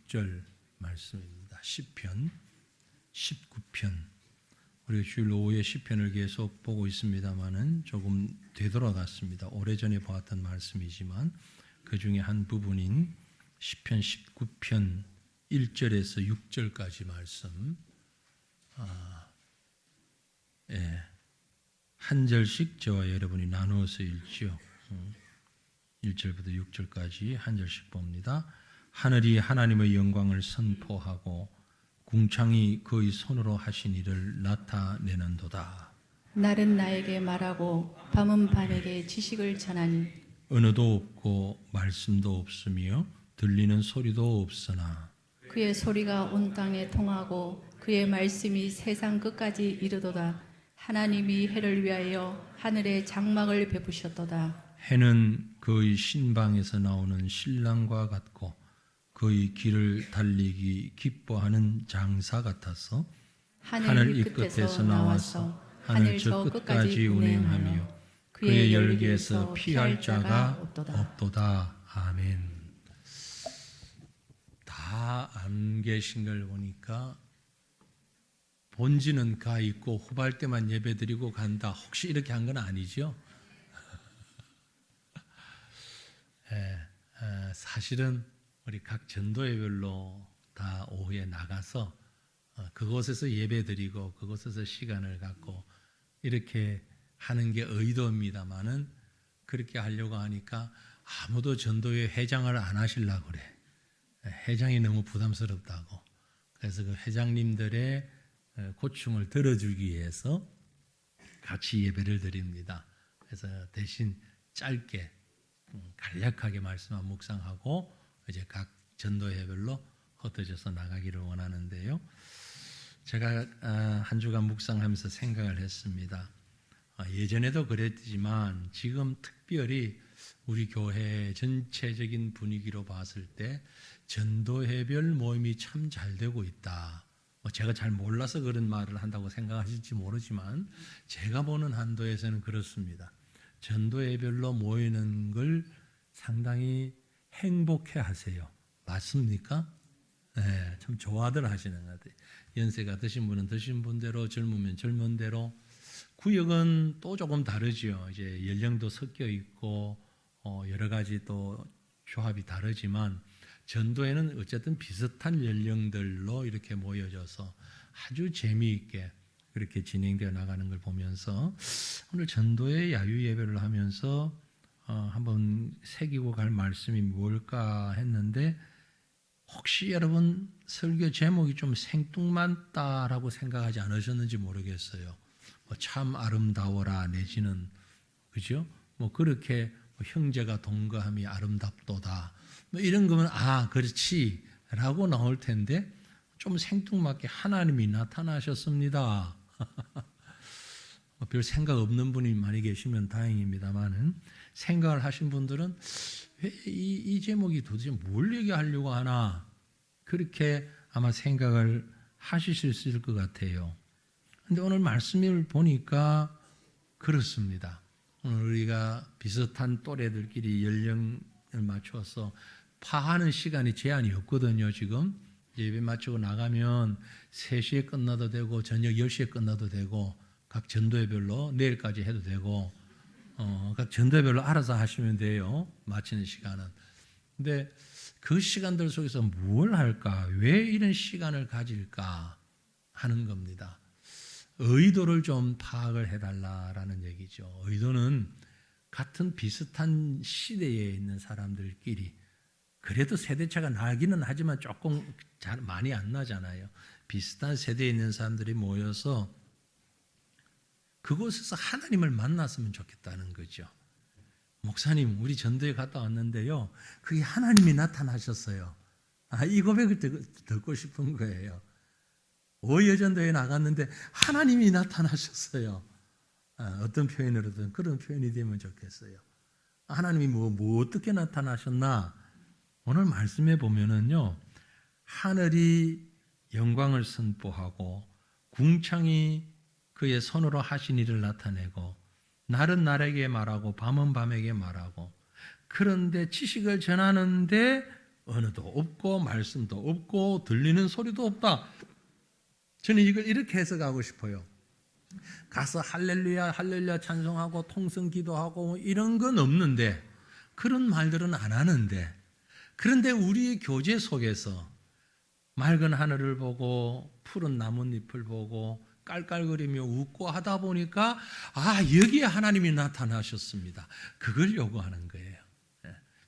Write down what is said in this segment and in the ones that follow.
6절 말씀입니다. 시편 19편. 우리가 주일 오후에 시편을 계속 보고 있습니다마는 조금 되돌아갔습니다. 오래전에 보았던 말씀이지만 그 중에 한 부분인 시편 19편 1절에서 6절까지 말씀, 한 절씩 저와 여러분이 나누어서 읽지요. 1절부터 6절까지 한 절씩 봅니다. 하늘이 하나님의 영광을 선포하고 궁창이 그의 손으로 하신 일을 나타내는도다. 날은 나에게 말하고 밤은 밤에게 지식을 전하니 언어도 없고 말씀도 없으며 들리는 소리도 없으나 그의 소리가 온 땅에 통하고 그의 말씀이 세상 끝까지 이르도다. 하나님이 해를 위하여 하늘에 장막을 베푸셨도다. 해는 그의 신방에서 나오는 신랑과 같고 그의 길을 달리기 기뻐하는 장사 같아서 하늘 이 끝에서 나와서 하늘 저 끝까지 운행하며 그의 열기에서 피할 자가 없도다. 아멘. 다 안 계신 걸 보니까 본지는 가 있고 후발 때만 예배 드리고 간다. 혹시 이렇게 한 건 아니죠? 사실은 우리 각 전도회별로 다 오후에 나가서 그곳에서 예배 드리고 그곳에서 시간을 갖고 이렇게 하는 게 의도입니다만은 그렇게 하려고 하니까 아무도 전도회 회장을 안 하시려고 그래. 회장이 너무 부담스럽다고. 그래서 그 회장님들의 고충을 들어주기 위해서 같이 예배를 드립니다. 그래서 대신 짧게 간략하게 말씀만 묵상하고 이제 각 전도회별로 흩어져서 나가기를 원하는데요. 제가 한 주간 묵상하면서 생각을 했습니다. 예전에도 그랬지만 지금 특별히 우리 교회 전체적인 분위기로 봤을 때 전도회별 모임이 참 잘 되고 있다. 제가 잘 몰라서 그런 말을 한다고 생각하실지 모르지만 제가 보는 한도에서는 그렇습니다. 전도회별로 모이는 걸 상당히 행복해 하세요. 맞습니까? 네, 참 좋아들 하시는 것 같아요. 연세가 드신 분은 드신 분대로, 젊으면 젊은 대로. 구역은 또 조금 다르죠. 이제 연령도 섞여 있고 여러 가지 또 조합이 다르지만 전도에는 어쨌든 비슷한 연령들로 이렇게 모여져서 아주 재미있게 그렇게 진행되어 나가는 걸 보면서 오늘 전도의 야유 예배를 하면서 한번 새기고 갈 말씀이 뭘까 했는데 혹시 여러분 설교 제목이 좀 생뚱맞다라고 생각하지 않으셨는지 모르겠어요. 참 아름다워라 내지는 그죠? 그렇게 형제가 동거함이 아름답도다. 이런 거면 그렇지라고 나올 텐데 좀 생뚱맞게 하나님이 나타나셨습니다. 별 생각 없는 분이 많이 계시면 다행입니다만은 생각을 하신 분들은 왜 이 제목이 도대체 뭘 얘기하려고 하나 그렇게 아마 생각을 하실 수 있을 것 같아요. 그런데 오늘 말씀을 보니까 그렇습니다. 오늘 우리가 비슷한 또래들끼리 연령을 맞춰서 파하는 시간이 제한이 없거든요. 지금 예배 마치고 나가면 3시에 끝나도 되고 저녁 10시에 끝나도 되고 각 전도회별로 내일까지 해도 되고 각 전도회별로 알아서 하시면 돼요. 마치는 시간은. 근데 그 시간들 속에서 뭘 할까? 왜 이런 시간을 가질까? 하는 겁니다. 의도를 좀 파악을 해달라라는 얘기죠. 의도는 같은 비슷한 시대에 있는 사람들끼리 그래도 세대차가 나기는 하지만 조금 잘 많이 안 나잖아요. 비슷한 세대에 있는 사람들이 모여서 그곳에서 하나님을 만났으면 좋겠다는 거죠. 목사님, 우리 전도에 갔다 왔는데요. 그게 하나님이 나타나셨어요. 이 고백을 듣고 싶은 거예요. 오여전도에 나갔는데 하나님이 나타나셨어요. 어떤 표현으로든 그런 표현이 되면 좋겠어요. 하나님이 뭐 어떻게 나타나셨나? 오늘 말씀해 보면은요. 하늘이 영광을 선포하고 궁창이 그의 손으로 하신 일을 나타내고 날은 날에게 말하고 밤은 밤에게 말하고 그런데 지식을 전하는데 언어도 없고 말씀도 없고 들리는 소리도 없다. 저는 이걸 이렇게 해석하고 싶어요. 가서 할렐루야 할렐루야 찬송하고 통성 기도하고 이런 건 없는데, 그런 말들은 안 하는데, 그런데 우리 교제 속에서 맑은 하늘을 보고 푸른 나뭇잎을 보고 깔깔거리며 웃고 하다 보니까 여기에 하나님이 나타나셨습니다. 그걸 요구하는 거예요.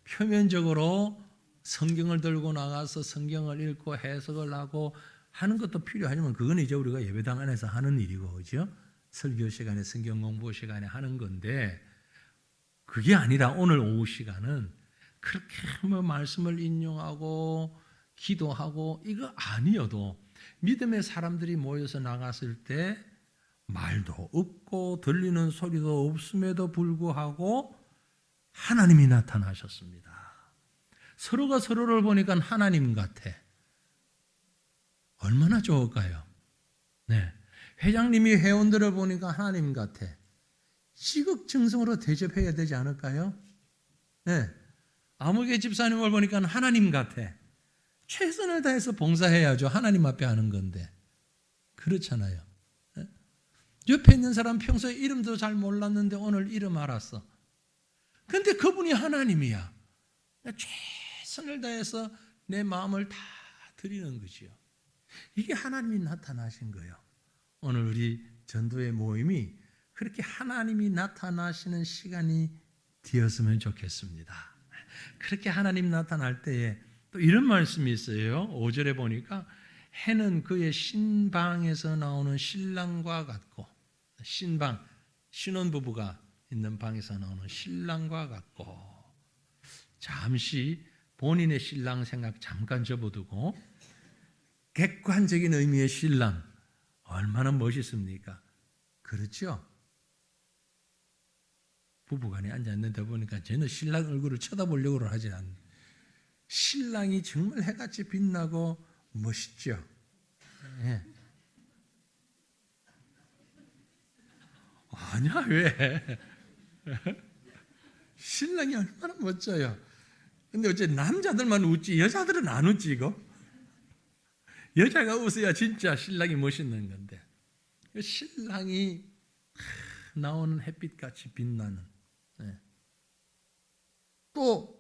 표면적으로 성경을 들고 나가서 성경을 읽고 해석을 하고 하는 것도 필요하지만, 그건 이제 우리가 예배당 안에서 하는 일이고, 그죠? 설교 시간에 성경 공부 시간에 하는 건데, 그게 아니라 오늘 오후 시간은 그렇게 말씀을 인용하고 기도하고 이거 아니어도 믿음의 사람들이 모여서 나갔을 때 말도 없고 들리는 소리도 없음에도 불구하고 하나님이 나타나셨습니다. 서로가 서로를 보니까 하나님 같아. 얼마나 좋을까요? 네. 회장님이 회원들을 보니까 하나님 같아. 지극정성으로 대접해야 되지 않을까요? 네. 아무개 집사님을 보니까 하나님 같아. 최선을 다해서 봉사해야죠. 하나님 앞에 하는 건데. 그렇잖아요. 네? 옆에 있는 사람 평소에 이름도 잘 몰랐는데 오늘 이름 알았어. 근데 그분이 하나님이야. 최선을 다해서 내 마음을 다 드리는 거지요. 이게 하나님이 나타나신 거예요. 오늘 우리 전도의 모임이 그렇게 하나님이 나타나시는 시간이 되었으면 좋겠습니다. 그렇게 하나님 나타날 때에 또 이런 말씀이 있어요. 5절에 보니까 해는 그의 신방에서 나오는 신랑과 같고, 신방, 신혼부부가 있는 방에서 나오는 신랑과 같고, 잠시 본인의 신랑 생각 잠깐 접어두고 객관적인 의미의 신랑, 얼마나 멋있습니까? 그렇죠? 부부간에 앉아있는데 보니까 저는 신랑 얼굴을 쳐다보려고 하지 않는, 신랑이 정말 해같이 빛나고 멋있죠? 네. 아니야, 왜? 신랑이 얼마나 멋져요. 근데 어째 남자들만 웃지 여자들은 안 웃지 이거? 여자가 웃어야 진짜 신랑이 멋있는 건데, 신랑이 나오는 햇빛같이 빛나는, 또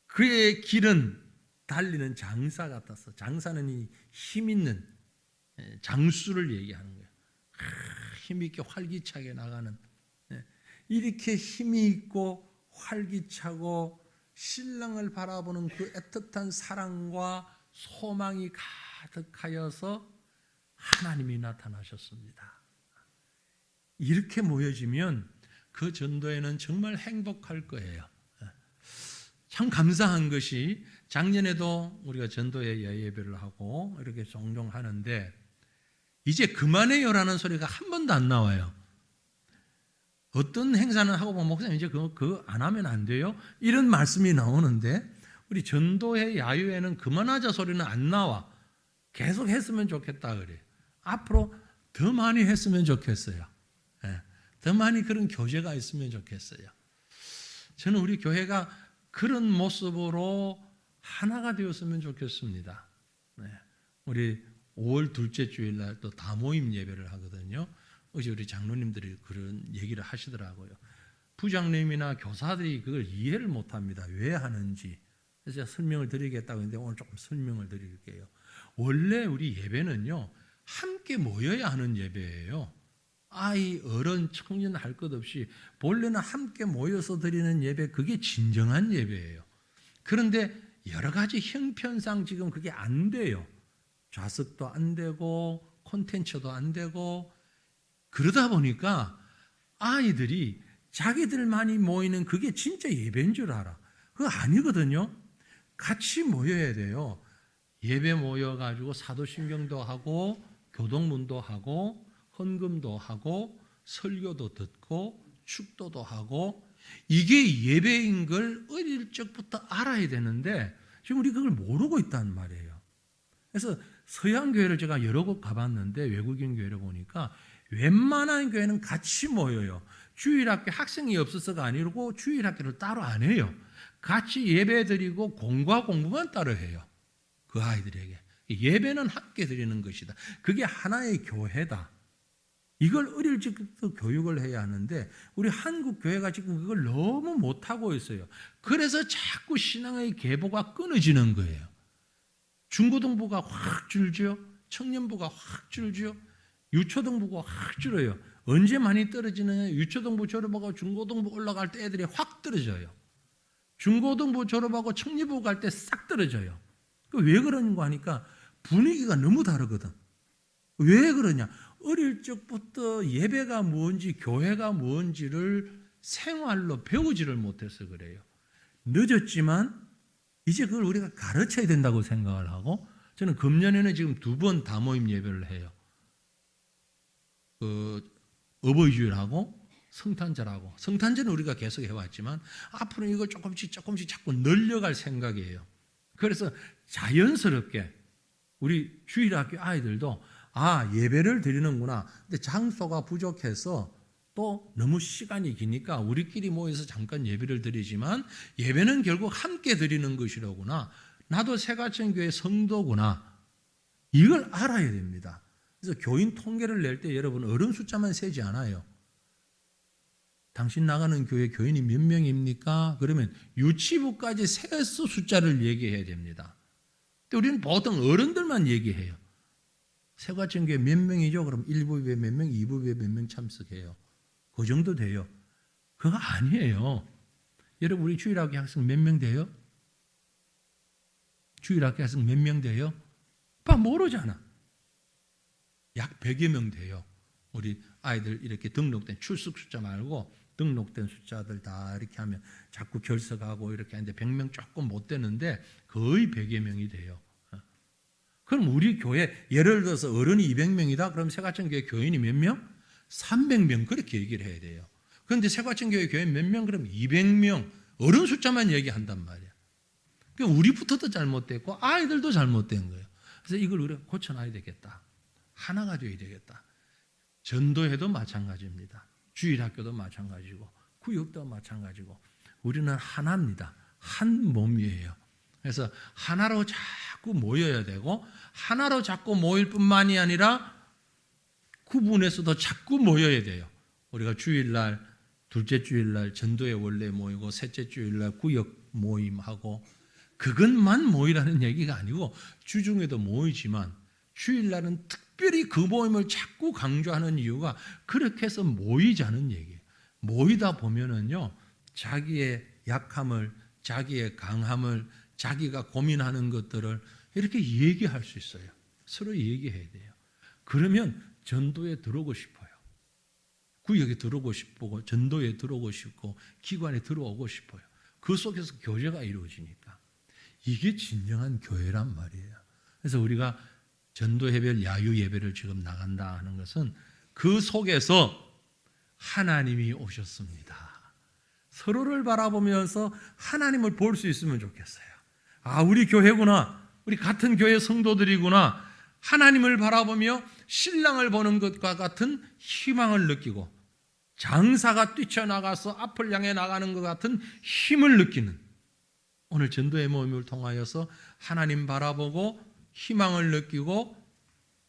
그의 길은 달리는 장사 같았어. 장사는 이 힘 있는 장수를 얘기하는 거예요. 힘 있게 활기차게 나가는, 이렇게 힘이 있고 활기차고 신랑을 바라보는 그 애틋한 사랑과 소망이 가득하여서 하나님이 나타나셨습니다. 이렇게 모여지면 그 전도에는 정말 행복할 거예요. 참 감사한 것이, 작년에도 우리가 전도회 예배를 하고 이렇게 종종 하는데 이제 그만해요라는 소리가 한 번도 안 나와요. 어떤 행사는 하고 보면 목사님 이제 그거 안 하면 안 돼요? 이런 말씀이 나오는데, 우리 전도회 야유회는 그만하자 소리는 안 나와. 계속 했으면 좋겠다 그래. 앞으로 더 많이 했으면 좋겠어요. 더 많이 그런 교제가 있으면 좋겠어요. 저는 우리 교회가 그런 모습으로 하나가 되었으면 좋겠습니다. 우리 5월 둘째 주일날 또 다모임 예배를 하거든요. 어제 우리 장로님들이 그런 얘기를 하시더라고요. 부장님이나 교사들이 그걸 이해를 못합니다. 왜 하는지. 그래서 제가 설명을 드리겠다고 했는데 오늘 조금 설명을 드릴게요. 원래 우리 예배는요, 함께 모여야 하는 예배예요. 아이, 어른, 청년 할 것 없이 본래는 함께 모여서 드리는 예배, 그게 진정한 예배예요. 그런데 여러 가지 형편상 지금 그게 안 돼요. 좌석도 안 되고 콘텐츠도 안 되고, 그러다 보니까 아이들이 자기들만이 모이는 그게 진짜 예배인 줄 알아. 그거 아니거든요. 같이 모여야 돼요. 예배 모여가지고 사도신경도 하고 교동문도 하고 헌금도 하고 설교도 듣고 축도도 하고, 이게 예배인 걸 어릴 적부터 알아야 되는데 지금 우리 그걸 모르고 있단 말이에요. 그래서 서양 교회를 제가 여러 곳 가봤는데, 외국인 교회를 보니까 웬만한 교회는 같이 모여요. 주일학교 학생이 없어서가 아니고 주일학교를 따로 안 해요. 같이 예배 드리고 공과 공부만 따로 해요. 그 아이들에게. 예배는 함께 드리는 것이다. 그게 하나의 교회다. 이걸 어릴 적부터 교육을 해야 하는데 우리 한국 교회가 지금 그걸 너무 못하고 있어요. 그래서 자꾸 신앙의 계보가 끊어지는 거예요. 중고등부가 확 줄죠. 청년부가 확 줄죠. 유초등부가 확 줄어요. 언제 많이 떨어지느냐. 유초등부 졸업하고 중고등부 올라갈 때 애들이 확 떨어져요. 중고등부 졸업하고 청년부 갈 때 싹 떨어져요. 왜 그러는가 하니까 분위기가 너무 다르거든. 왜 그러냐. 어릴 적부터 예배가 뭔지 교회가 뭔지를 생활로 배우지를 못해서 그래요. 늦었지만 이제 그걸 우리가 가르쳐야 된다고 생각을 하고 저는 금년에는 지금 2번 다모임 예배를 해요. 어버이주일하고 성탄절하고 성탄절은 우리가 계속 해왔지만 앞으로는 이걸 조금씩 자꾸 늘려갈 생각이에요. 그래서 자연스럽게 우리 주일학교 아이들도 예배를 드리는구나. 근데 장소가 부족해서 또 너무 시간이 기니까 우리끼리 모여서 잠깐 예배를 드리지만 예배는 결국 함께 드리는 것이로구나. 나도 새가천교회 성도구나. 이걸 알아야 됩니다. 그래서 교인 통계를 낼 때 여러분 어른 숫자만 세지 않아요. 당신 나가는 교회 교인이 몇 명입니까? 그러면 유치부까지 세서 숫자를 얘기해야 됩니다. 근데 우리는 보통 어른들만 얘기해요. 새가천교회 몇 명이죠? 그럼 1부에 몇 명, 2부에 몇 명 참석해요. 그 정도 돼요. 그거 아니에요. 여러분 우리 주일학교 학생 몇 명 돼요? 주일학교 학생 몇 명 돼요? 모르잖아. 약 100여 명 돼요. 우리 아이들 이렇게 등록된 출석 숫자 말고 등록된 숫자들 다 이렇게 하면 자꾸 결석하고 이렇게 하는데 100명 조금 못 되는데 거의 100여 명이 돼요. 그럼 우리 교회 예를 들어서 어른이 200명이다. 그럼 새가천교회 교인이 몇 명? 300명 그렇게 얘기를 해야 돼요. 그런데 새가천교회 교인 몇 명? 그럼 200명. 어른 숫자만 얘기한단 말이야. 그러니까 우리부터도 잘못됐고 아이들도 잘못된 거예요. 그래서 이걸 우리가 고쳐놔야 되겠다. 하나가 되어야 되겠다. 전도회도 마찬가지입니다. 주일학교도 마찬가지고 구역도 마찬가지고 우리는 하나입니다. 한 몸이에요. 그래서 하나로 자꾸 모여야 되고 하나로 자꾸 모일 뿐만이 아니라 구분해서도 자꾸 모여야 돼요. 우리가 주일날, 둘째 주일날 전도회 원래 모이고 셋째 주일날 구역 모임하고 그것만 모이라는 얘기가 아니고 주중에도 모이지만 주일날은 특별히 그 모임을 자꾸 강조하는 이유가 그렇게 해서 모이자는 얘기예요. 모이다 보면은요, 자기의 약함을, 자기의 강함을, 자기가 고민하는 것들을 이렇게 얘기할 수 있어요. 서로 얘기해야 돼요. 그러면 전도에 들어오고 싶어요. 구역에 들어오고 싶고, 전도에 들어오고 싶고, 기관에 들어오고 싶어요. 그 속에서 교제가 이루어지니까. 이게 진정한 교회란 말이에요. 그래서 우리가 전도회별 야유 예배를 지금 나간다 하는 것은 그 속에서 하나님이 오셨습니다. 서로를 바라보면서 하나님을 볼 수 있으면 좋겠어요. 우리 교회구나. 우리 같은 교회 성도들이구나. 하나님을 바라보며 신랑을 보는 것과 같은 희망을 느끼고 장사가 뛰쳐나가서 앞을 향해 나가는 것 같은 힘을 느끼는 오늘 전도의 모임을 통하여서 하나님 바라보고 희망을 느끼고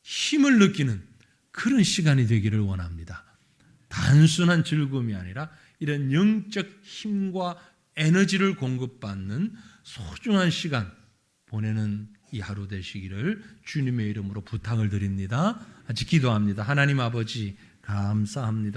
힘을 느끼는 그런 시간이 되기를 원합니다. 단순한 즐거움이 아니라 이런 영적 힘과 에너지를 공급받는 소중한 시간 보내는 이 하루 되시기를 주님의 이름으로 부탁을 드립니다. 같이 기도합니다. 하나님 아버지 감사합니다.